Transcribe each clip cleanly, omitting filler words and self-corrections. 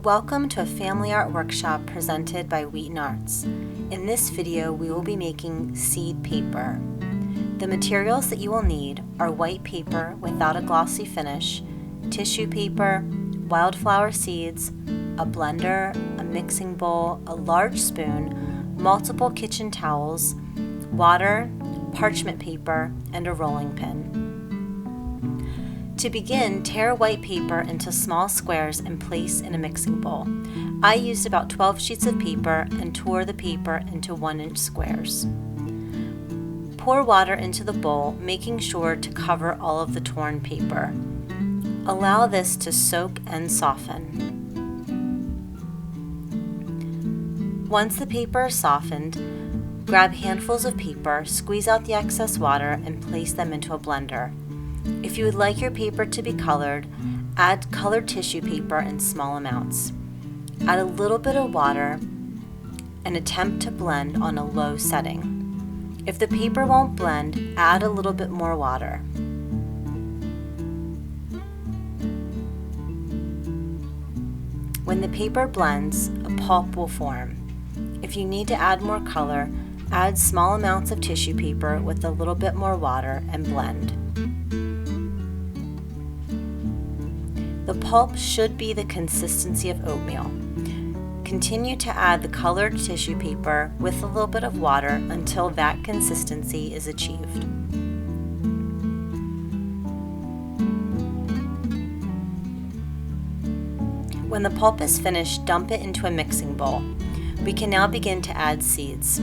Welcome to a family art workshop presented by WheatonArts. In this video, we will be making seed paper. The materials that you will need are white paper without a glossy finish, tissue paper, wildflower seeds, a blender, a mixing bowl, a large spoon, multiple kitchen towels, water, parchment paper, and a rolling pin. To begin, tear white paper into small squares and place in a mixing bowl. I used about 12 sheets of paper and tore the paper into 1-inch squares. Pour water into the bowl, making sure to cover all of the torn paper. Allow this to soak and soften. Once the paper is softened, grab handfuls of paper, squeeze out the excess water, and place them into a blender. If you would like your paper to be colored, add colored tissue paper in small amounts. Add a little bit of water and attempt to blend on a low setting. If the paper won't blend, add a little bit more water. When the paper blends, a pulp will form. If you need to add more color, add small amounts of tissue paper with a little bit more water and blend. The pulp should be the consistency of oatmeal. Continue to add the colored tissue paper with a little bit of water until that consistency is achieved. When the pulp is finished, dump it into a mixing bowl. We can now begin to add seeds.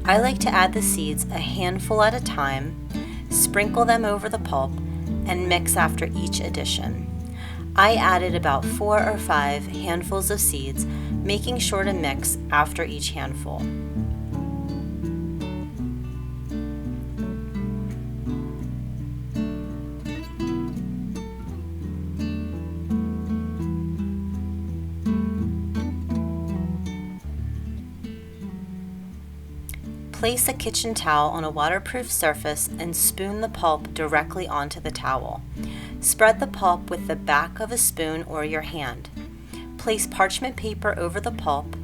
I like to add the seeds a handful at a time, sprinkle them over the pulp, and mix after each addition. I added about 4 or 5 handfuls of seeds, making sure to mix after each handful. Place a kitchen towel on a waterproof surface and spoon the pulp directly onto the towel. Spread the pulp with the back of a spoon or your hand. Place parchment paper over the pulp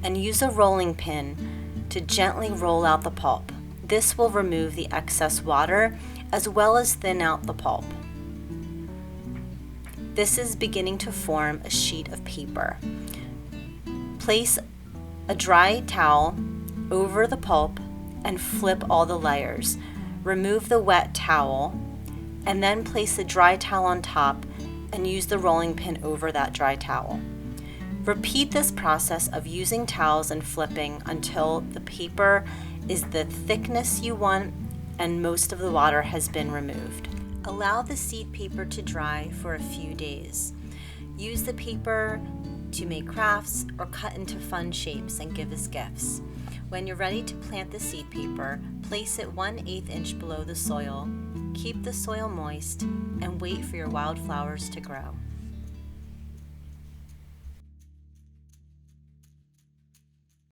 and use a rolling pin to gently roll out the pulp. This will remove the excess water as well as thin out the pulp. This is beginning to form a sheet of paper. Place a dry towel over the pulp and flip all the layers. Remove the wet towel and then place the dry towel on top and use the rolling pin over that dry towel. Repeat this process of using towels and flipping until the paper is the thickness you want and most of the water has been removed. Allow the seed paper to dry for a few days. Use the paper to make crafts or cut into fun shapes and give as gifts. When you're ready to plant the seed paper, place it 1/8 inch below the soil. Keep the soil moist and wait for your wildflowers to grow.